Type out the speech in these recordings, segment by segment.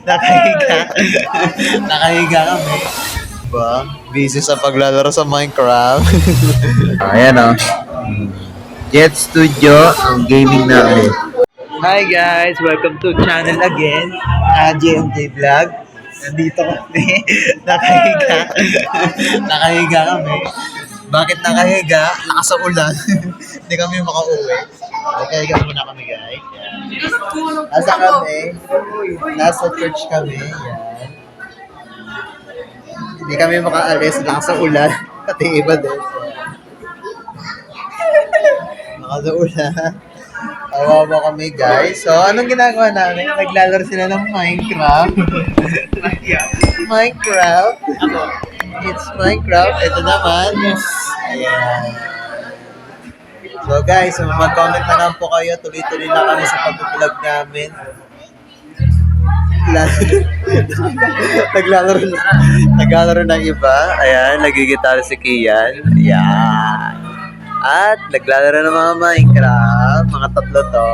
Nakahiga. Nakahiga kami. Diba? Busy sa paglalaro sa Minecraft. Ayan o. Jet Studio, ang gaming namin. Hi guys! Welcome to channel again. JMJ Vlog. Nandito kami. Nakahiga. Nakahiga kami. Bakit nakahiga? Nakasaulan. Hindi kami makauwi. Nakahiga muna kami guys. Nasa kami. Nasa church kami. Yan. Hindi kami makaalis. Nakasaulan. Pati iba din. Nakasaulan. Kawawa kami guys. So, anong ginagawa namin? Naglalaro sila ng Minecraft. Minecraft. It's Minecraft. Ito naman. Ayan. So guys, mag-comment na lang po kayo. Tuloy-tuloy na kami sa pag-vlog namin. Naglalaro ng iba. Ayan, nagigitara si Kian. Ayan. At naglalaro ng mga Minecraft. Mga tatlo to.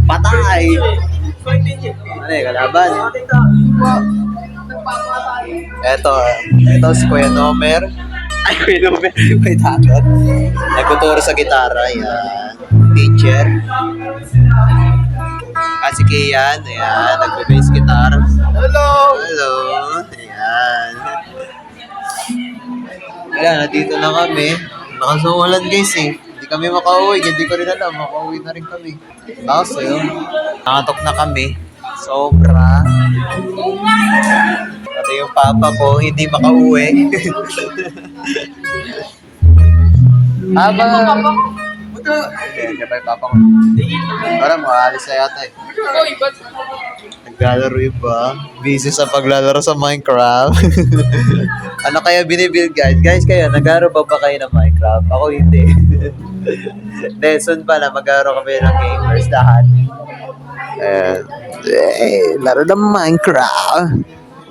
Patay! Ano yung kalaban? Ito si Kuya Nomer. Ay, Kuya Nomer. Kuya Tatot. Nagtuturo sa gitara. Ayan. Teacher. Si Kian. Ayan. Nagbe-bass guitar. Hello! Hello! Ayan. Ayan, nandito na kami. Nakasuwalan guys eh. Hindi kami makauwi. Hindi ko rin alam. Makauwi na rin kami. Tapos yun. Nakatok na kami. Sobra. Pati yung papa ko, hindi makauwi. Habang... Okay, kaya yung papa ko. Parang maalis na yata eh. Naglalaro yung ba? Busy sa paglalaro sa Minecraft. Ano kaya binibuild guys? Guys kayo, naglaro ba kayo ng Minecraft? Ako hindi. Then soon pala, maglaro kami ng gamers lahat. Laro ng Minecraft.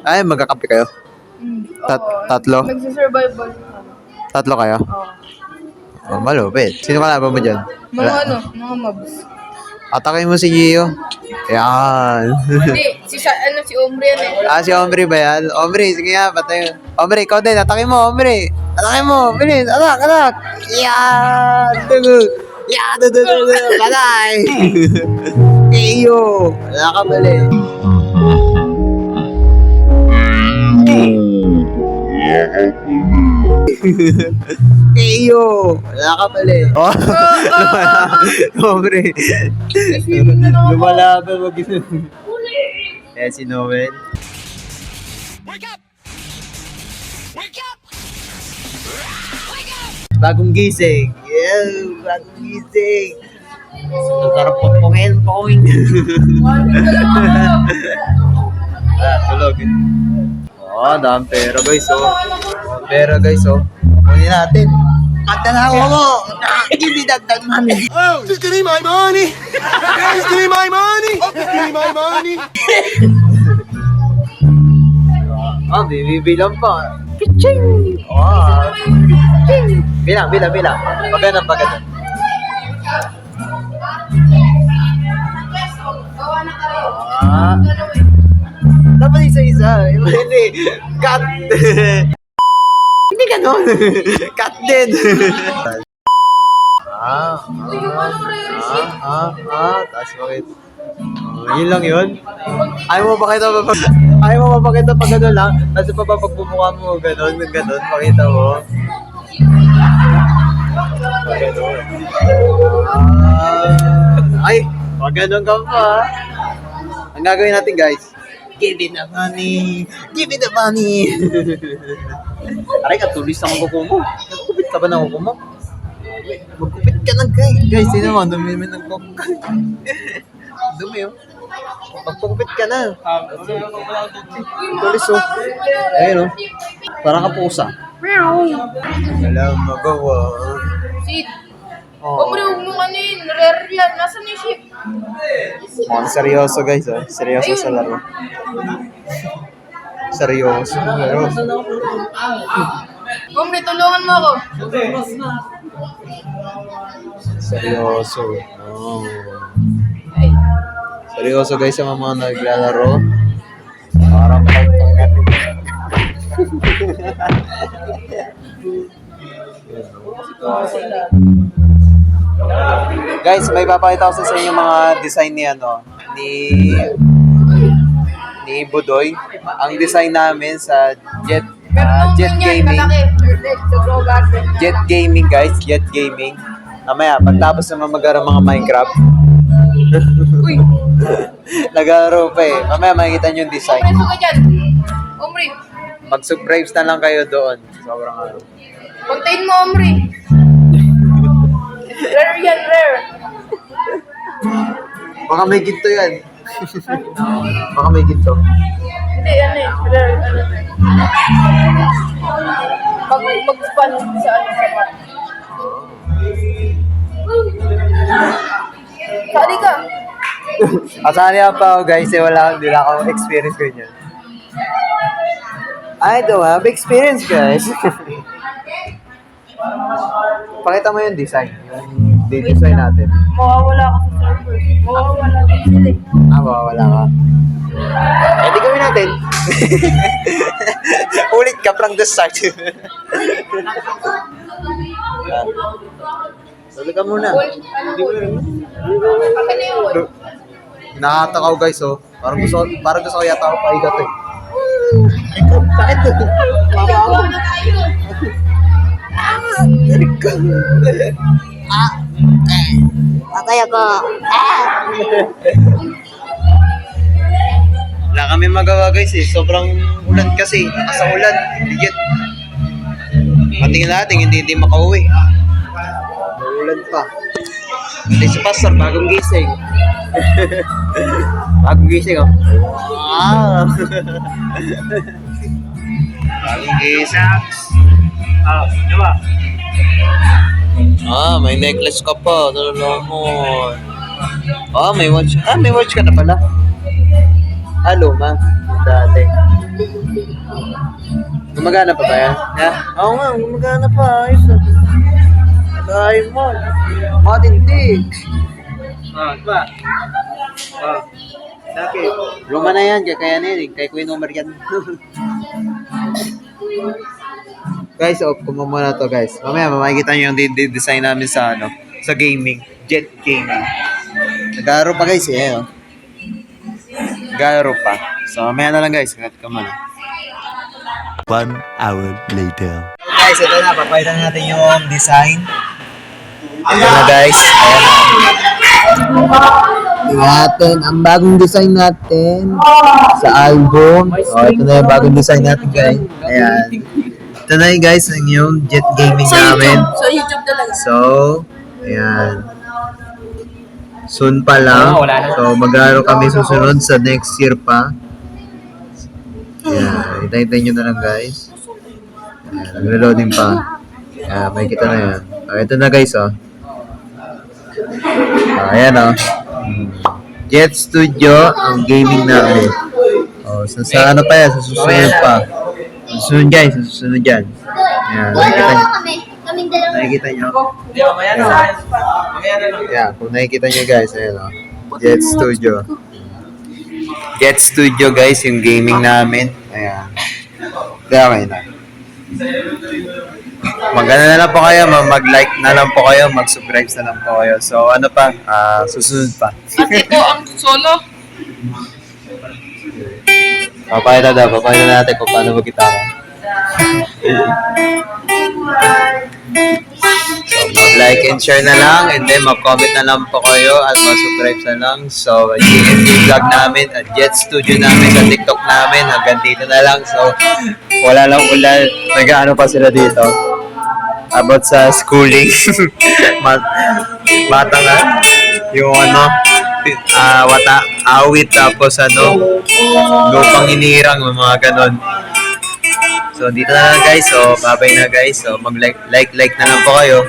Ay, magkakape kayo? Tatlo? Nagsisurvival. Tatlo kayo? Oo. Oh, malupit. Sino kalaban mo dyan? Mga mobs. Atakin mo si Gio. Yan. Hindi, si Omri yan eh. Si Omri ba yan? Omri, sige nga, patay. Omri, ikaw din. Atakin mo, Omri. Atakin mo. Bilis, atak. Yan. Yan, patay. Iyo. Wala ka mali. Iyo! Wala ka mali. Hombre. Lumalaban mo gito. Eh, si Noel. Wake up! Wake up! Wake up! Bagong gising. Yeah, bagong gising. Nagkarapot-pongin. Tulog. Dami pera guys, Pera guys, Kunin natin. Pagdalawa mo! Give me that money! Oh, just give me my money! Just give me my money! Just give me my money! Bibilang pa. Piching! Bilang. Pagano'n. Dapat isa-isa. Hindi. Cut. Hindi ganon. Cut din. Tapos bakit? Yun lang yun. Ayaw mo mapakita pag gano'n lang. Tapos pagpupukha mo gano'n. Pakita mo. Gano'n. Ay, pag gano'n ka pa. Ang gagawin natin guys, give me the money! Aray ka, tulis na ang kuko mo. Nagkupit ka ba ng kuko mo? Magkupit ka na guys. Sino mo? Dumi ng kuko. Dumi Magkupit ka na. Tulis Ayun Parang kapusa. Walang magawa. Sid. Omri, huwag mong rare yan. Nasaan yung ship? Seryoso guys, seryoso sa laro. Seryoso. Omri, tulungan mo ako. Seryoso. Seryoso guys sa mga naglalaro. Parang pagtangan. Guys, may papakita ko sa inyo mga design ni ni Budoy. Ang design namin sa Jet Gaming. Jet Gaming guys, Jet Gaming. Mamaya, pagtapos naman mag-aaral mga Minecraft. Uy! Nag-aaral pa eh. Mamaya makikita nyo yung design. Omri, suka dyan. Omri, Mag-subscribe na lang kayo doon. Sobrang ano. puntayin mo, Omri. Rare yan, rare. Baka may ginto yan. Baka may ginto. Hindi, ano eh. Rare, ano. Mag-span sa ano, sa map. Sali ka. Asali pa ako guys, eh hindi lang ako experience ko yun. I don't have experience guys. Pakita mo yung design. Yung design natin. Mawawala ako sa server. Mawawala ako sila. Mawawala ka. Eh di gawin natin. Ulit ka from the start. Ulit ka muna. Akin na yun. Nakatakaw guys oh. Parang gusto ko yata ako paigat eh. Sakit to. Gawa na tayo. Patay ako. Wala kami magawa guys eh. Sobrang ulan kasi. Sa ulan. Ligit. Patingin natin, hindi makauwi. Ulan pa. Hindi si Pastor, bagong gising. Bagong gising oh. Wow. Bagong gising. Diba? May necklace ka pa. Solomon. May watch. May watch ka na pala. Luma. Dati. Gumagana pa ba yan? Oo nga, gumagana pa. Ayos ah. Diamond. Matindi. Diba? Bakit? Luma na yan. Kaya na yan. Kaya ko yung number yan. Guys, kuma muna to guys. Mamaya makikita nyo yung design namin sa sa gaming. Jet Gaming. Nag-aaral pa guys eh. Nag-aaral pa. So mamaya na lang guys. Ingat ka muna. 1 hour later. Guys, ito na. Papalitan natin yung design. Ito na guys. Ayan na. Natin ang bagong design natin sa album. Ito na yung bagong design natin guys. Ayan. Ito na yung guys, yung Jet Gaming namin. Sa YouTube talaga. So, ayan. Soon pa lang. So, mag-aaral kami susunod sa next year pa. Ayan. Hintay-hintay nyo na lang guys. Ayan. Nagre-loading pa. Ayan. May kita na yan. Ito na guys, oh. Ayan, oh. Jet Studio, ang gaming namin. Sa ano pa yan? Sa susunod pa. Susunod guys, susunod dyan. Ayan, nakikita nyo. Nakikita nyo? Ayan, kung nakikita nyo guys, ayan o. Jet Studio. Jet Studio guys, yung gaming namin. Ayan. Kaya kayo na. Mag-ano na lang po kayo, mag-like na lang po kayo, mag-subscribe na lang po kayo. So ano pa, susunod pa. At ito ang solo. Papayala natin kung paano mag-gitara. So, mag-like and share na lang, and then mag-comment na lang po kayo at mag-subscribe na lang. So, GNT vlog namin at Jet Studio namin sa TikTok namin, hanggang dito na lang. So, wala lang ulan. Nag-ano pa sila dito about sa schooling. Bata nga. Yung awit tapos lupang hinirang, mga ganon. So dito na lang guys, so babay na guys, so mag-like na lang po kayo.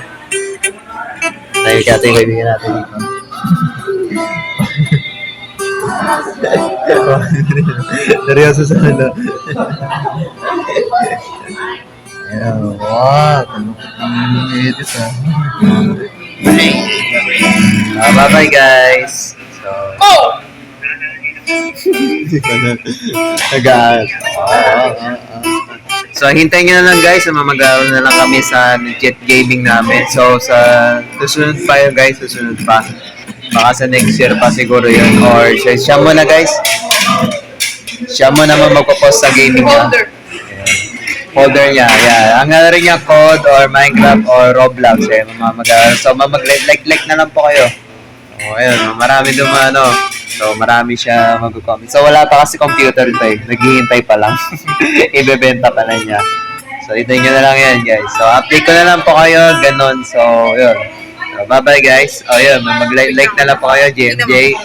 Dahil kaya yung kaibigan natin dito. Seryoso sa ano. Ayan, wow, edit bye bye guys. So, Nag-aaral. So, hintayin nyo na lang guys, mag-aaral na lang kami sa Jet Gaming namin. So, sa susunod pa yun guys, susunod pa. Baka sa next year pa siguro yun. Or siya muna guys. Siya mo naman magpo-post sa gaming niya. Folder. Folder niya, yeah. Ang rin niya code or Minecraft or Roblox eh. So, mag-like na lang po kayo. O, ayun. Marami dumano. So, marami siya mag-comment. So, wala pa kasi computer ito eh. Naghihintay pa lang. Ibebenta pa lang niya. So, hintayin nyo na lang yan, guys. So, update ko na lang po kayo. Ganon. So, yun. So, bye-bye, guys. O, yun. Mag-like na lang po kayo, JMJ.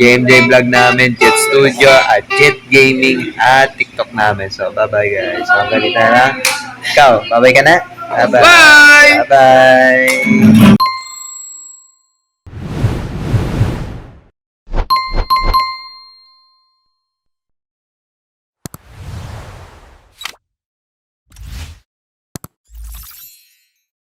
JMJ vlog namin, Jet Studio, at Jet Gaming, at TikTok namin. So, bye-bye, guys. So, ganito na lang. Ikaw, bye-bye ka na? Bye-bye. Bye! Bye-bye.